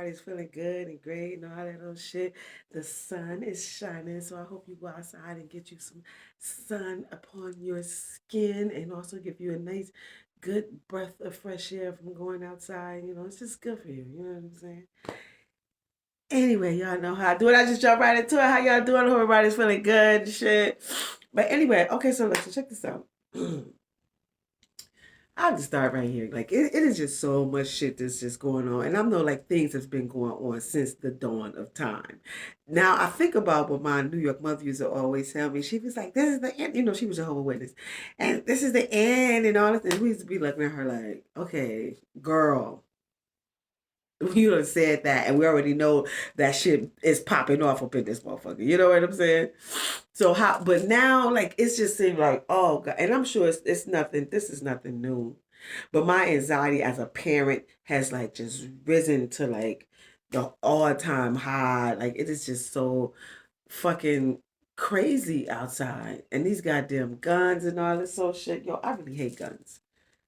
everybody's feeling good and great and all that old shit. The sun is shining, so I hope you go outside and get you some sun upon your skin and also give you a nice, good breath of fresh air from going outside. It's just good for you. You know what I'm saying? Anyway, y'all know how I do it. I just jump right into it. How y'all doing? I hope everybody's feeling good and shit. But anyway, okay, so let's check this out. I'll just start right here. Like it is just so much shit that's just going on. And I know like things that's been going on since the dawn of time. Now I think about what my New York mother used to always tell me. She was like, this is the end. She was a Jehovah's Witness. And this is the end and all this. And we used to be looking at her like, okay, girl. You done said that, and we already know that shit is popping off up in this motherfucker. You know what I'm saying? So how? But now, like, it's just seemed like, oh god, and I'm sure it's nothing. This is nothing new, but my anxiety as a parent has like just risen to like the all time high. Like it is just so fucking crazy outside, and these goddamn guns and all this so shit. Yo, I really hate guns.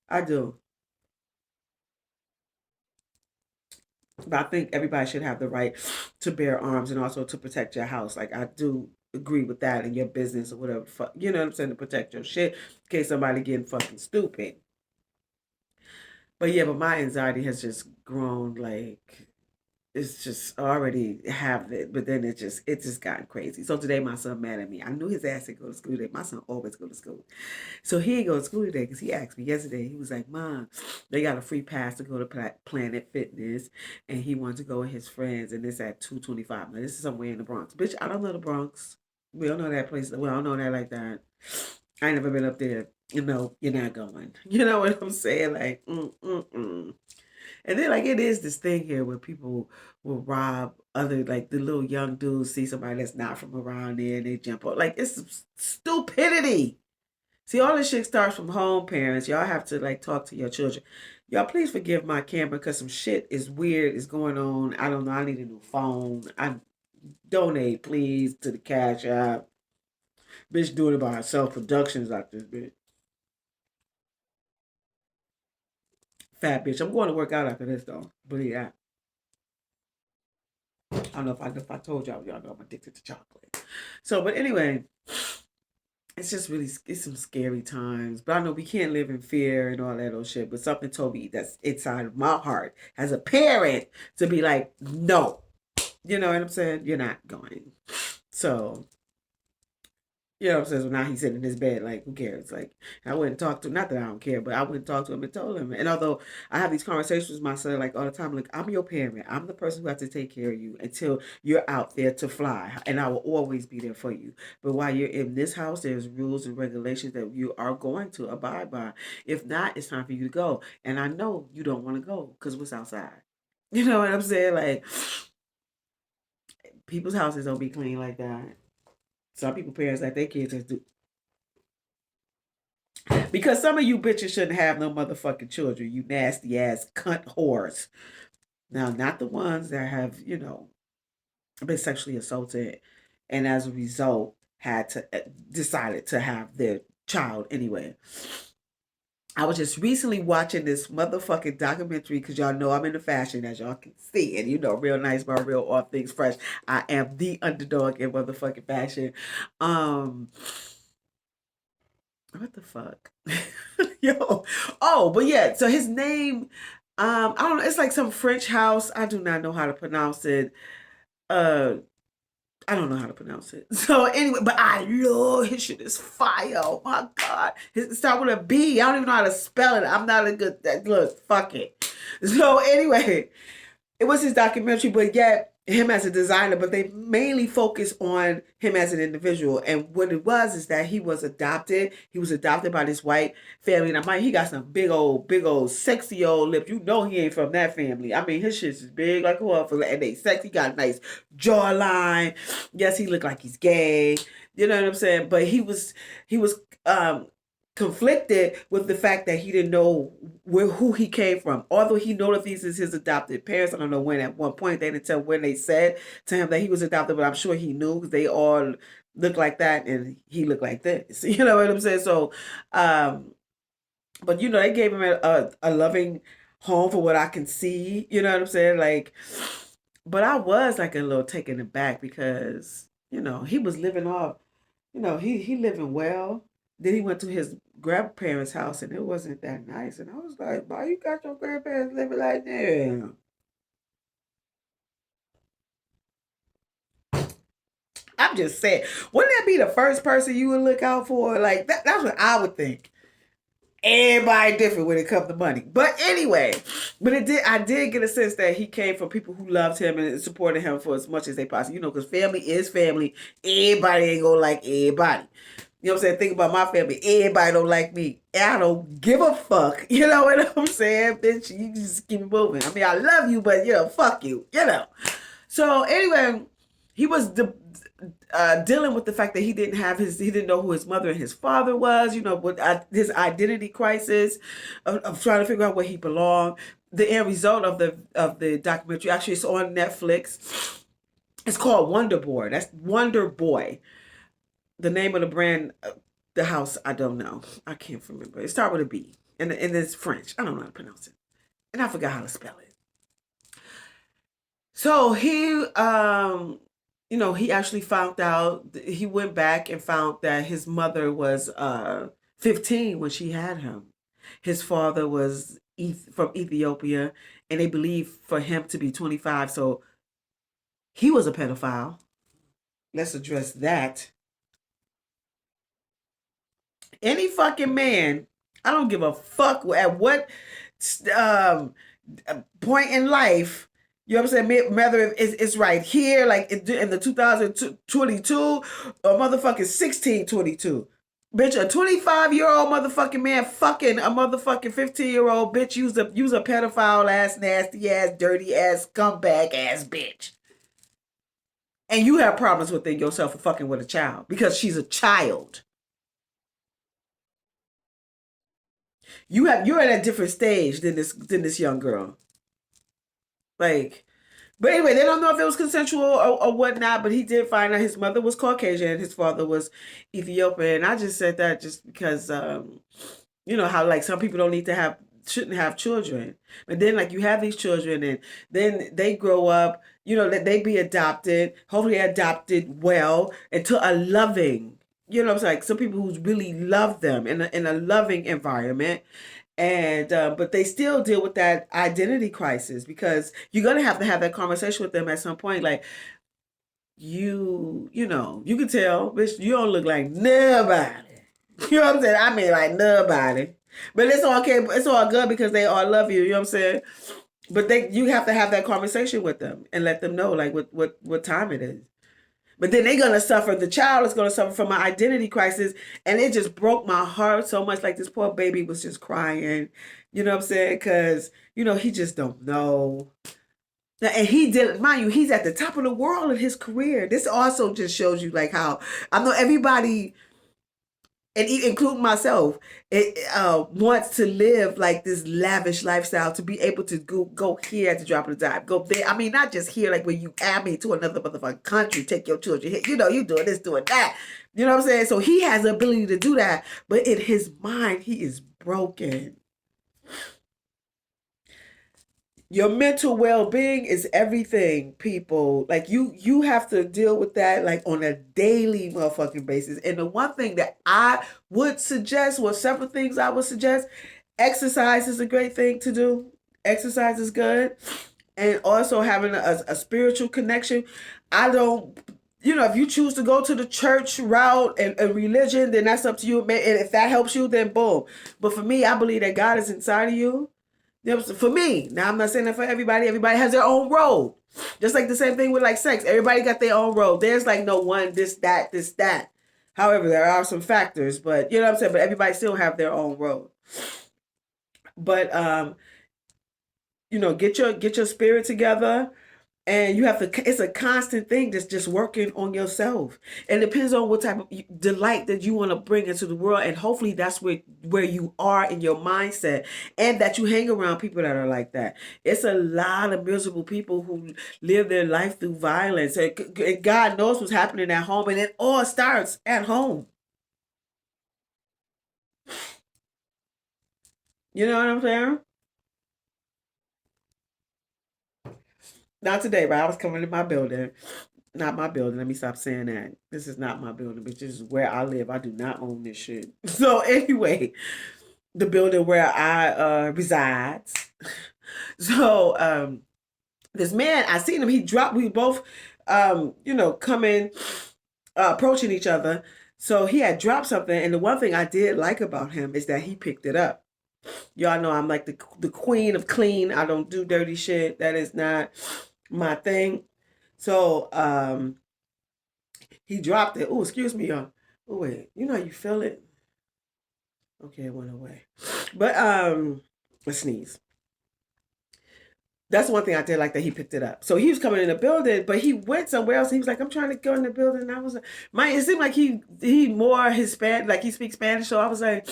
I do. But I think everybody should have the right to bear arms and also to protect your house. Like I do agree with that in your business or whatever. You know what I'm saying? To protect your shit in case somebody getting fucking stupid. But yeah, but my anxiety has just grown like it's just already have it, but then it just gotten crazy. So today my son mad at me. I knew his ass would go to school today. My son always go to school. So he ain't go to school today because he asked me yesterday. He was like, Mom, they got a free pass to go to Planet Fitness, and he wanted to go with his friends, and it's at 225. Now, this is somewhere in the Bronx. Bitch, I don't know the Bronx. We don't know that place. We don't know that like that. I ain't never been up there. You're not going. You know what I'm saying? Like, mm. And then, like, it is this thing here where people will rob other, like, the little young dudes see somebody that's not from around there and they jump on. Like, it's stupidity. See, all this shit starts from home, parents. Y'all have to like talk to your children. Y'all, please forgive my camera because some shit is weird is going on. I don't know. I need a new phone. I donate, please, to the Cash App. Bitch doing it by herself. Productions like this bitch. Fat bitch. I'm going to work out after this though. Believe that. I don't know if I told y'all know I'm addicted to chocolate. So, but anyway, it's just really it's some scary times. But I know we can't live in fear and all that old shit. But something told me that's inside of my heart as a parent to be like, no, you know what I'm saying? You're not going. So you know what I'm saying? So now he's sitting in his bed, like, who cares? Like, I wouldn't talk to him. Not that I don't care, but I wouldn't talk to him and told him. And although I have these conversations with my son, like, all the time, like, I'm your parent. I'm the person who has to take care of you until you're out there to fly. And I will always be there for you. But while you're in this house, there's rules and regulations that you are going to abide by. If not, it's time for you to go. And I know you don't want to go because what's outside? You know what I'm saying? Like, people's houses don't be clean like that. Some people parents like their kids just do. Because some of you bitches shouldn't have no motherfucking children, you nasty ass cunt whores. Now, not the ones that have, been sexually assaulted and as a result had to decided to have their child anyway. I was just recently watching this motherfucking documentary because y'all know I'm into fashion, as y'all can see. And real nice, my real all things fresh. I am the underdog in motherfucking fashion. Um, what the fuck? Yo. Oh, but yeah, so his name, I don't know, it's like some French house. I do not know how to pronounce it. Uh I don't know how to pronounce it. So anyway, but I love his shit is fire. Oh my god. It start with a B. I don't even know how to spell it. I'm not a good look, fuck it. So anyway, it was his documentary, but yet him as a designer, but they mainly focus on him as an individual. And what it was is that he was adopted. He was adopted by this white family. And he got some big old, sexy old lips. You know he ain't from that family. I mean, his shit is big like whoever, and they sexy. He got a nice jawline. Yes, he looked like he's gay. You know what I'm saying? But he was conflicted with the fact that he didn't know who he came from. Although he know that these is his adopted parents. I don't know when at one point they didn't tell when they said to him that he was adopted, but I'm sure he knew because they all look like that and he looked like this. You know what I'm saying? So, but they gave him a loving home for what I can see. You know what I'm saying? Like, but I was like a little taken aback because, he was living off, he living well. Then he went to his grandparents' house and it wasn't that nice. And I was like, why you got your grandparents living like that? I'm just saying, wouldn't that be the first person you would look out for? Like that's what I would think. Everybody different when it comes to money. But anyway, I did get a sense that he came from people who loved him and supported him for as much as they possibly, because family is family. Everybody ain't gonna like everybody. You know what I'm saying? Think about my family. Everybody don't like me. I don't give a fuck. You know what I'm saying? Bitch, you just keep it moving. I mean, I love you, but fuck you. So anyway, he was dealing with the fact that he didn't know who his mother and his father was. With his identity crisis of trying to figure out where he belonged. The end result of the documentary, actually, it's on Netflix. It's called Wonder Boy. That's Wonder Boy. The name of the brand, the house, I don't know. I can't remember. It starts with a B, and it's French. I don't know how to pronounce it, and I forgot how to spell it. So he actually found out. He went back and found that his mother was 15 when she had him. His father was from Ethiopia, and they believe for him to be 25. So he was a pedophile. Let's address that. Any fucking man, I don't give a fuck at what um, point in life. You know what I'm saying? Whether it's right here, like in the 2022, or motherfucking 1622. Bitch, a 25-year-old motherfucking man fucking a motherfucking 15-year-old bitch, use a pedophile ass, nasty ass, dirty ass, scumbag ass bitch. And you have problems within yourself for fucking with a child because she's a child. You're at a different stage than this young girl. Like, but anyway, they don't know if it was consensual or whatnot. But he did find out his mother was Caucasian, and his father was Ethiopian. And I just said that just because, you know how like some people don't need to shouldn't have children, but then like you have these children, and then they grow up. That they be adopted. Hopefully, adopted well into a loving. What I'm saying? Like some people who really love them in a loving environment, and but they still deal with that identity crisis because you're gonna have to have that conversation with them at some point. Like you can tell, bitch, you don't look like nobody. You know what I'm saying? I mean, like nobody. But it's okay. It's all good because they all love you. You know what I'm saying? But you have to have that conversation with them and let them know like what time it is. But then they're gonna suffer. The child is gonna suffer from an identity crisis, and it just broke my heart so much. Like this poor baby was just crying. You know what I'm saying? Because he just don't know. And he did, mind you, he's at the top of the world in his career. This also just shows you like how I know everybody, and including myself, wants to live like this lavish lifestyle to be able to go here at the drop of the dime, go there. I mean, not just here, like when you add me to another motherfucking country, take your children here. You doing this, doing that. You know what I'm saying? So he has the ability to do that, but in his mind, he is broken. Your mental well-being is everything, people. Like you have to deal with that like on a daily motherfucking basis. And the one thing that I would suggest, well, several things I would suggest, exercise is a great thing to do. Exercise is good. And also having a spiritual connection. I don't, if you choose to go to the church route and religion, then that's up to you. And if that helps you, then boom. But for me, I believe that God is inside of you. For me, now I'm not saying that for everybody. Everybody has their own road. Just like the same thing with like sex. Everybody got their own road. There's like no one, this, that, this, that. However, there are some factors, but you know what I'm saying? But everybody still have their own road. But get your spirit together. And you have to, it's a constant thing that's just working on yourself. And it depends on what type of delight that you want to bring into the world. And hopefully that's where you are in your mindset, and that you hang around people that are like that. It's a lot of miserable people who live their life through violence. And God knows what's happening at home. And it all starts at home. You know what I'm saying? Not today, right? I was coming to my building. Not my building. Let me stop saying that. This is not my building, but this is where I live. I do not own this shit. So anyway, the building where I resides. So this man, I seen him. He dropped. We both, coming, approaching each other. So he had dropped something, and the one thing I did like about him is that he picked it up. Y'all know I'm like the queen of clean. I don't do dirty shit. That is not my thing. So he dropped it. Oh, excuse me, y'all. Oh wait, you know how you feel it? Okay, it went away. But a sneeze. That's one thing I did like that he picked it up. So he was coming in the building, but he went somewhere else. He was like, "I'm trying to go in the building." And I was like, it seemed like he more Hispanic, like he speaks Spanish. So I was like,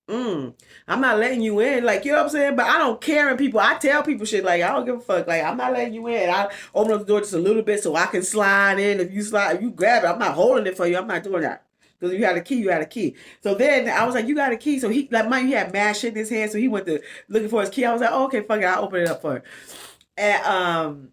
I'm not letting you in. Like, you know what I'm saying? But I don't care in people. I tell people shit like I don't give a fuck. Like, I'm not letting you in. I open up the door just a little bit so I can slide in. If you grab it, I'm not holding it for you. I'm not doing that. Because if you had a key, you had a key. So then I was like, you got a key. So he, like, he had mad shit in his hand. So he went to looking for his key. I was like, oh, okay, fuck it. I'll open it up for him.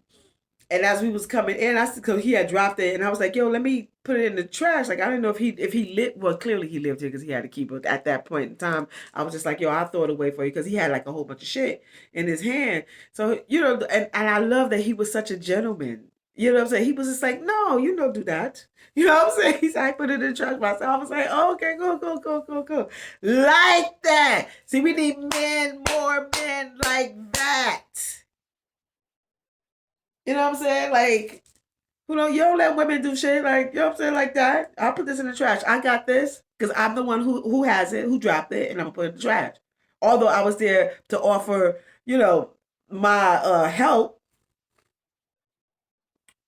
And as we was coming in, because he had dropped it, and I was like, "Yo, let me put it in the trash." Like I didn't know if he lived. Well, clearly he lived here because he had to keep it. At that point in time, I was just like, "Yo, I'll throw it away for you," because he had like a whole bunch of shit in his hand. So and I love that he was such a gentleman. You know what I'm saying? He was just like, "No, you don't do that." You know what I'm saying? He's like, I put it in the trash myself. I was like, oh, "Okay, go." Like that. See, we need more men like that. You know what I'm saying? Like, you don't let women do shit like, you know what I'm saying, like that. I'll put this in the trash. I got this because I'm the one who has it, who dropped it, and I'm gonna put it in the trash. Although I was there to offer, my help.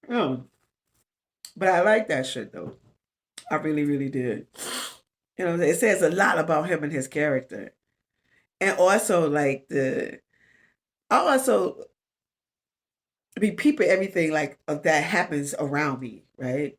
Mm, but I like that shit though. I really, really did. It says a lot about him and his character, and also like I also be peeping everything like of that happens around me, right?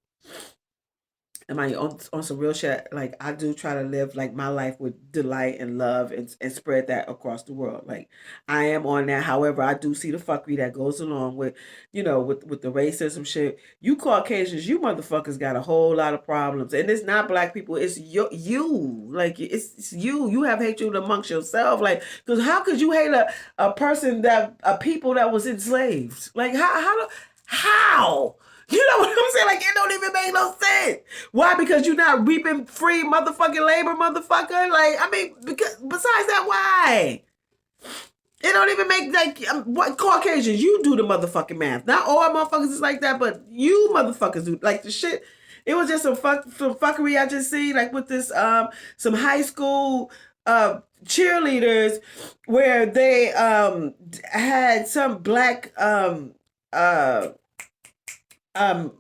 Am I on some real shit? Like I do try to live like my life with delight and love and spread that across the world. Like I am on that. However, I do see the fuckery that goes along with, with the racism shit. You Caucasians, you motherfuckers got a whole lot of problems, and it's not black people. It's you. Like it's you. You have hatred amongst yourself. Like because how could you hate a person a people that was enslaved? Like how? You know what I'm saying? Like, it don't even make no sense. Why? Because you're not reaping free motherfucking labor, motherfucker? Like, I mean, because besides that, why? It don't even make, like, what Caucasians, you do the motherfucking math. Not all motherfuckers is like that, but you motherfuckers do. Like, the shit, it was just some fuckery I just see, like, with this, some high school, cheerleaders where they, had some black,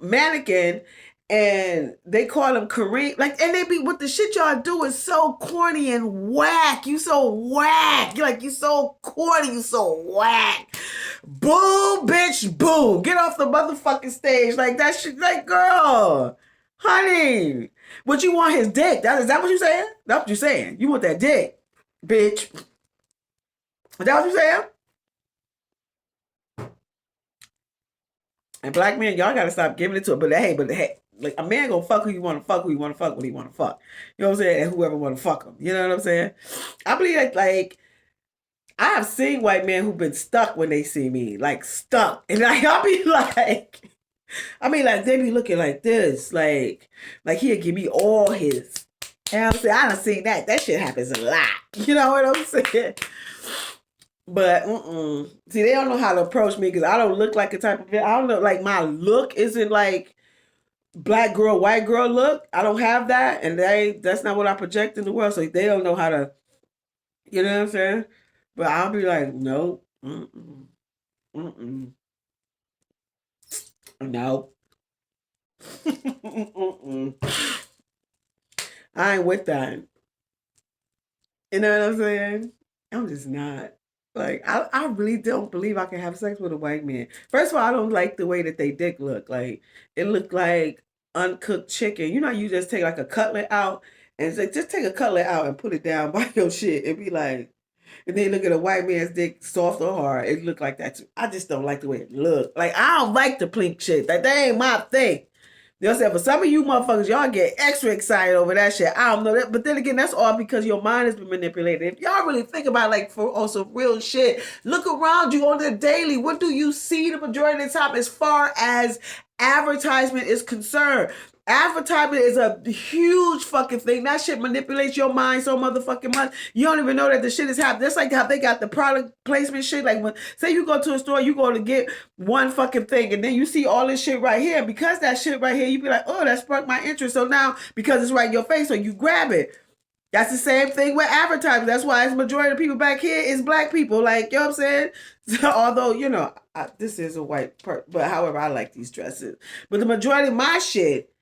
mannequin and they call him Kareem. Like, and they be what the shit y'all do is so corny and whack. You so whack. You're like, you so corny, you so whack. Boo, bitch, boo. Get off the motherfucking stage. Like that shit, like, girl, honey. What you want his dick? Is that what you saying? That's what you saying. You want that dick, bitch. Is that what you saying? And black men, y'all gotta stop giving it to it. But hey, like a man gonna fuck who you wanna fuck, who you wanna fuck, what he wanna fuck. You know what I'm saying? And whoever wanna fuck him. You know what I'm saying? I believe that like I have seen white men who've been stuck when they see me, like stuck, and like I'll be like, I mean, like they be looking like this, like he'll give me all his. You know what I'm saying? I done seen that. That shit happens a lot. You know what I'm saying? But see, they don't know how to approach me because I don't look like a type of. I don't know, like my look isn't like black girl, white girl look. I don't have that, and that's not what I project in the world. So they don't know how to, you know what I'm saying? But I'll be like, no, mm-mm, no, I ain't with that. You know what I'm saying? I'm just not. Like I really don't believe I can have sex with a white man. First of all, I don't like the way that they dick look. Like it looked like uncooked chicken. You know, you just take like a cutlet out and it's like just take a cutlet out and put it down by your shit. It'd be like And then look at a white man's dick, soft or hard. It look like that too. I just don't like the way it look. Like I don't like the plink shit. Like that ain't my thing. You know what I'm saying? For some of you motherfuckers, y'all get extra excited over that shit. I don't know that. But then again, that's all because your mind has been manipulated. If y'all really think about like for also real shit, look around you on the daily. What do you see the majority of the time as far as advertisement is concerned? Advertisement is a huge fucking thing. That shit manipulates your mind so motherfucking much. You don't even know that the shit is happening. That's like how they got the product placement shit. Like when, say you go to a store, you go to get one fucking thing, and then you see all this shit right here. Because that shit right here, you be like, oh, that sparked my interest. So now, because it's right in your face, so you grab it. That's the same thing with advertising. That's why the majority of people back here is black people. Like, you know what I'm saying? So, although, you know, this is a white part, but however, I like these dresses. But the majority of my shit,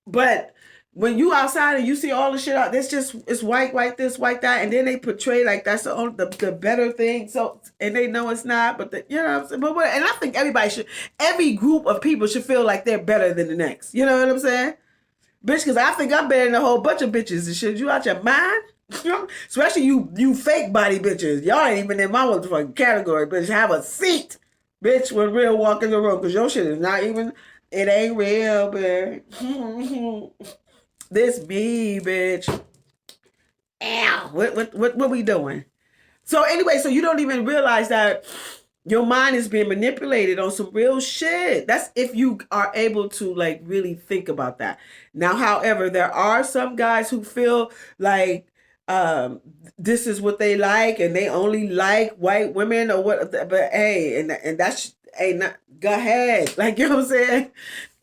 but when you outside and you see all the shit out, it's white this, white that, and then they portray like that's the better thing. So and they know it's not, but you know what I'm saying. But and I think every group of people should feel like they're better than the next. You know what I'm saying, bitch? Because I think I'm better than a whole bunch of bitches and shit. You out your mind? Especially you fake body bitches. Y'all ain't even in my motherfucking category, bitch. Have a seat, bitch. When real walk in the room, because your shit is not even. It ain't real, bitch. This me, bitch. Ow. What we doing? So anyway, so you don't even realize that your mind is being manipulated on some real shit. That's if you are able to like really think about that. Now, however, there are some guys who feel like this is what they like and they only like white women or what, but hey, and that's hey, not go ahead. Like, you know what I'm saying?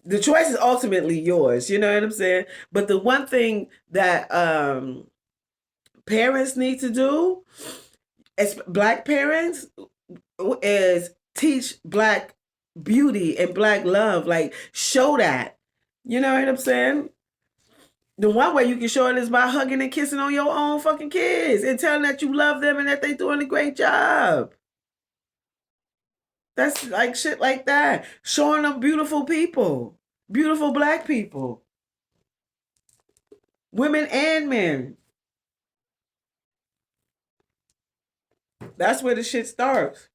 The choice is ultimately yours, you know what I'm saying? But the one thing that parents need to do, as black parents, is teach black beauty and black love. Like, show that. You know what I'm saying? The one way you can show it is by hugging and kissing on your own fucking kids and telling that you love them and that they're doing a great job. That's like shit like that. Showing them beautiful people. Beautiful black people. Women and men. That's where the shit starts.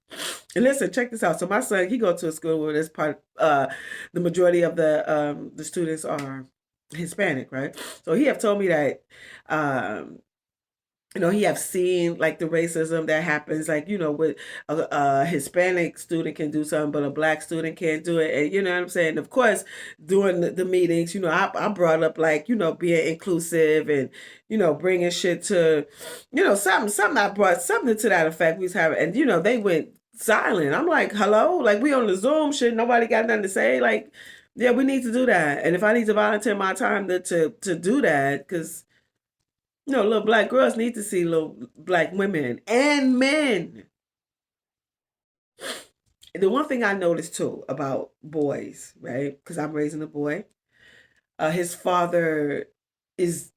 And listen, check this out. So my son, he go to a school where this part the majority of the students are Hispanic, right? So he have told me that you know, he have seen like the racism that happens, like, you know, with a Hispanic student can do something, but a black student can't do it. And you know what I'm saying? Of course, during the meetings, you know, I brought up like, you know, being inclusive and, you know, bringing shit to, you know, something I brought something to that effect we was having. And, you know, they went silent. I'm like, hello? Like, we on the Zoom shit. Nobody got nothing to say. Like, yeah, we need to do that. And if I need to volunteer my time to do that, because you know, little black girls need to see little black women and men. The one thing I noticed too about boys, right? Because I'm raising a boy. His father is.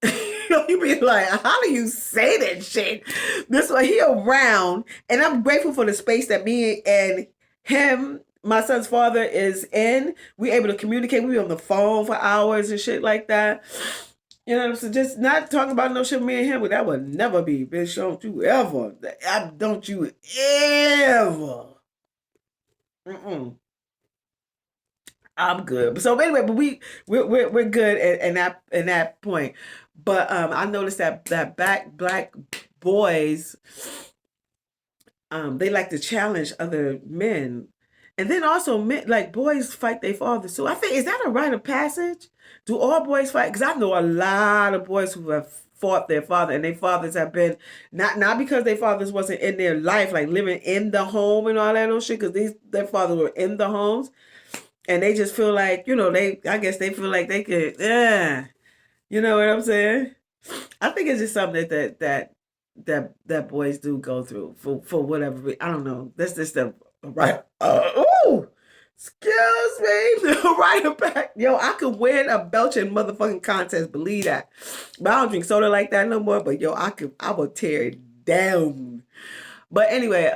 You be like, how do you say that shit? This way he around, and I'm grateful for the space that me and him, my son's father, is in. We able to communicate. We be on the phone for hours and shit like that. You know what I'm saying? Just not talking about no shit with me and him, but that would never be, bitch. Don't you ever. Don't you ever. Mm-mm. I'm good. So anyway, but we're good in that point. But I noticed that black boys they like to challenge other men. And then also men like boys fight their fathers. So I think is that a rite of passage? Do all boys fight? Because I know a lot of boys who have fought their father and their fathers have been not because their fathers wasn't in their life, like living in the home and all that old shit, because their fathers were in the homes and they just feel like, you know, I guess they feel like they could, yeah. You know what I'm saying? I think it's just something that boys do go through for whatever I don't know. That's just the right. Ooh, excuse me, right back. Yo, I could win a belching motherfucking contest. Believe that. But I don't drink soda like that no more. But yo, I will tear it down. But anyway,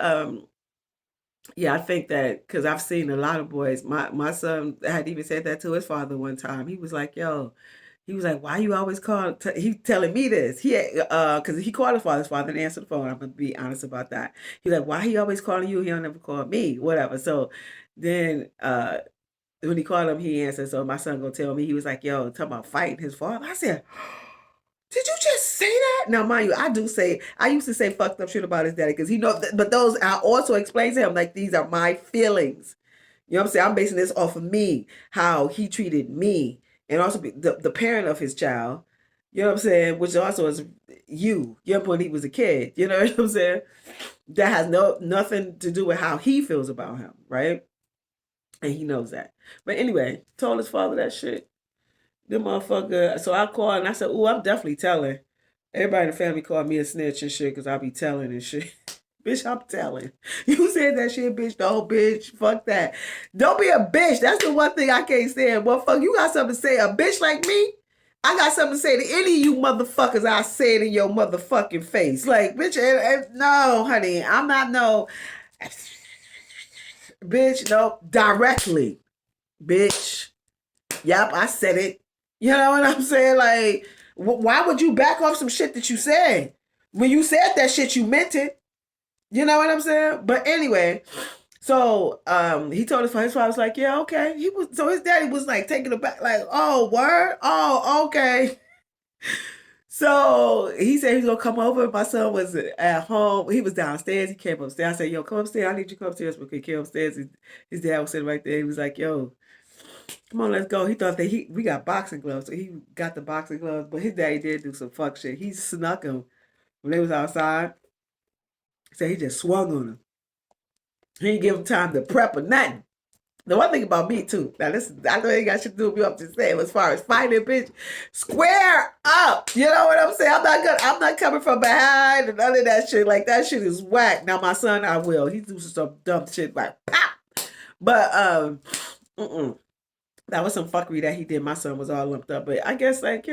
yeah, I think that because I've seen a lot of boys. My son had even said that to his father one time. He was like, "Yo." He was like, "Why you always call?" He telling me this. Because he called his father and answered the phone. I'm gonna be honest about that. He's like, "Why he always calling you? He don't never call me, whatever." So then, when he called him, he answered. So my son gonna tell me, he was like, "Yo, talking about fighting his father." I said, "Did you just say that?" Now, mind you, I used to say fucked up shit about his daddy because he know, but those I also explained to him like these are my feelings. You know what I'm saying? I'm basing this off of me, how he treated me, and also the parent of his child. You know what I'm saying? Which also is you know, when he was a kid. You know what I'm saying? That has nothing to do with how he feels about him, right? And he knows that. But anyway, told his father that shit. The motherfucker. So I called and I said, "Ooh, I'm definitely telling." Everybody in the family called me a snitch and shit because I be telling and shit. Bitch, I'm telling. You said that shit, bitch. No, bitch. Fuck that. Don't be a bitch. That's the one thing I can't stand. Motherfucker, you got something to say. A bitch like me, I got something to say to any of you motherfuckers. I say it in your motherfucking face. Like, bitch, no, honey. I'm not no. Bitch, no. Directly. Bitch. Yep, I said it. You know what I'm saying? Like, why would you back off some shit that you said? When you said that shit, you meant it. You know what I'm saying? But anyway, so he told his father was like, "Yeah, okay." His daddy was like taking it back, like, "Oh, word? Oh, okay." So he said he's gonna come over. My son was at home. He was downstairs. He came upstairs. I said, "Yo, come upstairs. I need you to come upstairs." Because he came upstairs. His dad was sitting right there. He was like, "Yo, come on, let's go." He thought that we got boxing gloves, so he got the boxing gloves. But his daddy did do some fuck shit. He snuck him when they was outside. So he just swung on him. He didn't give him time to prep or nothing. The one thing about me too, now this I know it ain't got shit to do with me. I'm just saying, as far as fighting, bitch, square up. You know what I'm saying? I'm not coming from behind and none of that shit. Like that shit is whack. Now my son, I will. He do some dumb shit like pop. But that was some fuckery that he did. My son was all lumped up. But I guess like,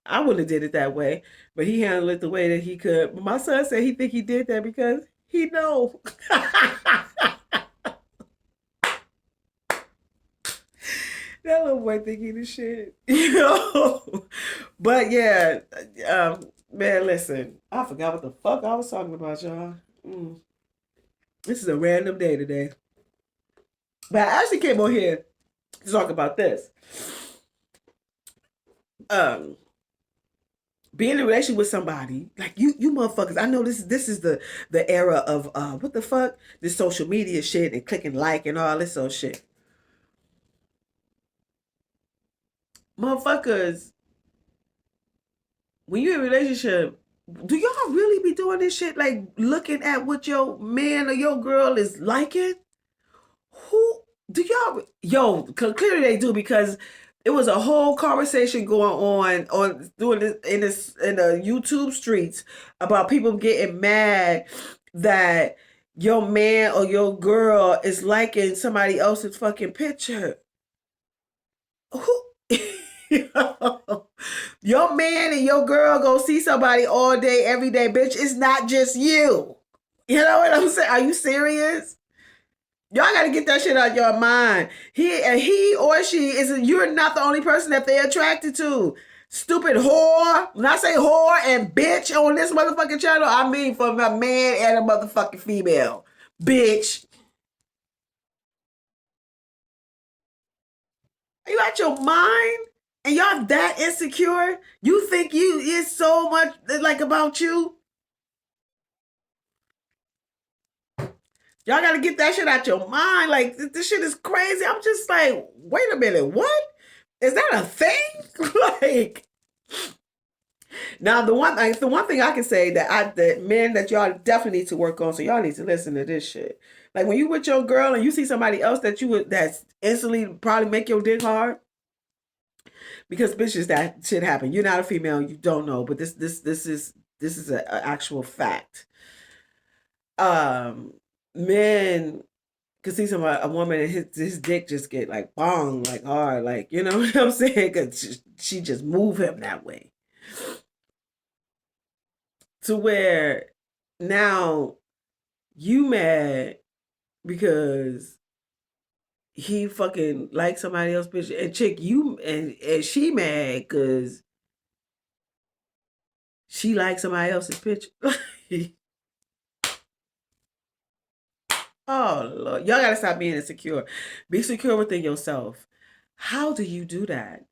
I wouldn't have did it that way. But he handled it the way that he could. But my son said he think he did that because he know. That little boy think he the shit. But yeah, man, listen. I forgot what the fuck I was talking about, y'all. This is a random day today. But I actually came on here to talk about this. Um, Being in a relationship with somebody like you motherfuckers. I know this is the era of what the fuck, this social media shit and clicking like and all this old shit. Motherfuckers, when you're in a relationship, do y'all really be doing this shit? Like looking at what your man or your girl is liking? Who do y'all? Yo, clearly they do because it was a whole conversation going on doing this in the YouTube streets about people getting mad that your man or your girl is liking somebody else's fucking picture. Who? Your man and your girl go see somebody all day, every day, bitch. It's not just you. You know what I'm saying? Are you serious? Y'all gotta get that shit out of your mind. He or she is. You're not the only person that they're attracted to. Stupid whore. When I say whore and bitch on this motherfucking channel, I mean from a man and a motherfucking female. Bitch. Are you out your mind? And y'all that insecure? You think you is so much like about you? Y'all gotta get that shit out your mind. Like this shit is crazy. I'm just like, wait a minute, what? Is that a thing? Like now the one thing I can say that men that y'all definitely need to work on, so y'all need to listen to this shit. Like when you with your girl and you see somebody else that's instantly probably make your dick hard, because bitches that shit happen. You're not a female, you don't know, but this is an actual fact. Um, Men could see a woman and his dick just get like bong like hard, like you know what I'm saying? Cause she just move him that way to where now you mad because he fucking like somebody else's picture, and chick, you and she mad because she likes somebody else's picture. Oh Lord, y'all gotta stop being insecure. Be secure within yourself. How do you do that?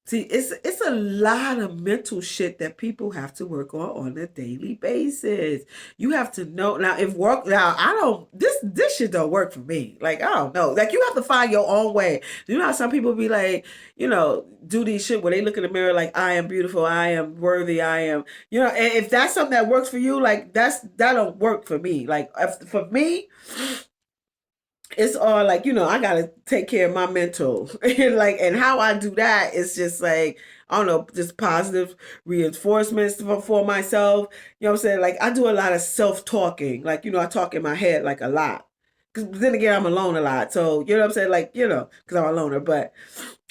See, it's a lot of mental shit that people have to work on a daily basis. You have to know now if work now. I don't this shit don't work for me. Like I don't know. Like you have to find your own way. You know how some people be like, do these shit where they look in the mirror like I am beautiful, I am worthy, I am. And if that's something that works for you, like that don't work for me. Like for me, it's all like I gotta take care of my mental and how I do that is just like I don't know, just positive reinforcements for myself. What I'm saying? Like I do a lot of self-talking, like I talk in my head like a lot, because then again I'm alone a lot, so what I'm saying, like because I'm a loner, but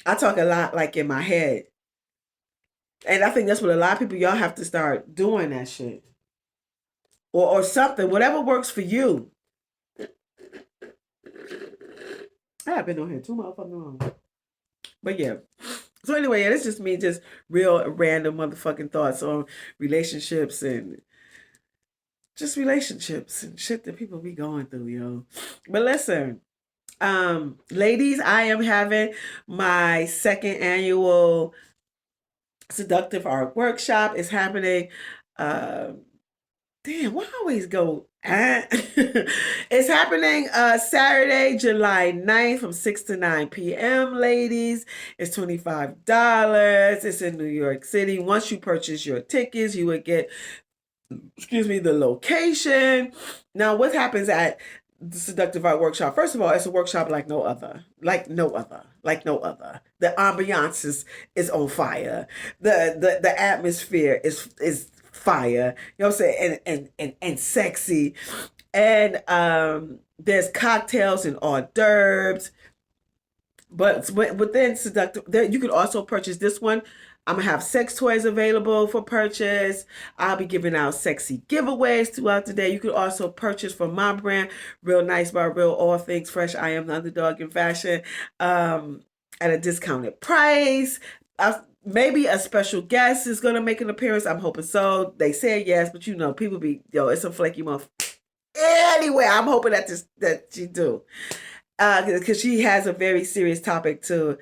I talk a lot like in my head, and I think that's what a lot of people, y'all have to start doing that shit, or something, whatever works for you. I have been on here too motherfucking long. But yeah. So anyway, yeah, it's just me, just real random motherfucking thoughts on relationships and just relationships and shit that people be going through, yo. But listen, ladies, I am having my second annual Seductive Art workshop. It's happening. Damn, why I always go? It's happening Saturday, July 9th from 6 to 9 p.m., ladies. It's $25. It's in New York City. Once you purchase your tickets, you would get, the location. Now, what happens at the Seductive Art Workshop? First of all, it's a workshop like no other. Like no other. Like no other. The ambiance is on fire. The atmosphere is fire. You know what I'm saying? And sexy. And there's cocktails and hors d'oeuvres. But within Seductive, you could also purchase this one. I'm going to have sex toys available for purchase. I'll be giving out sexy giveaways throughout the day. You could also purchase from my brand, Real Nice by Real, all things fresh. I am the underdog in fashion, at a discounted price. Maybe a special guest is going to make an appearance. I'm hoping so. They said yes, but people be, it's a flaky month. Anyway, I'm hoping that she do. Because she has a very serious topic to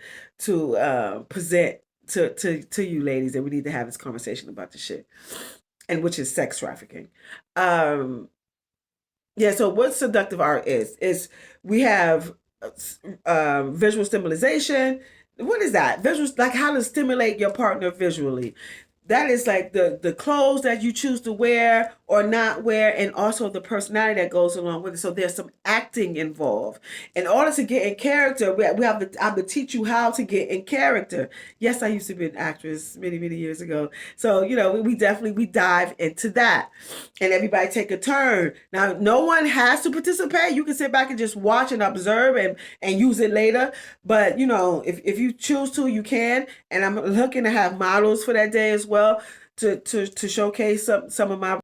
present to you ladies, and we need to have this conversation about the shit, and which is sex trafficking. Yeah, so what seductive art is we have visual stimulation. What is that? Visuals, like how to stimulate your partner visually. That is like the clothes that you choose to wear or not wear, and also the personality that goes along with it. So there's some acting involved. In order to get in character, I have to teach you how to get in character. Yes, I used to be an actress many, many years ago. So, we definitely dive into that. And everybody take a turn. Now, no one has to participate. You can sit back and just watch and observe and use it later. But, if you choose to, you can. And I'm looking to have models for that day as well to showcase some of my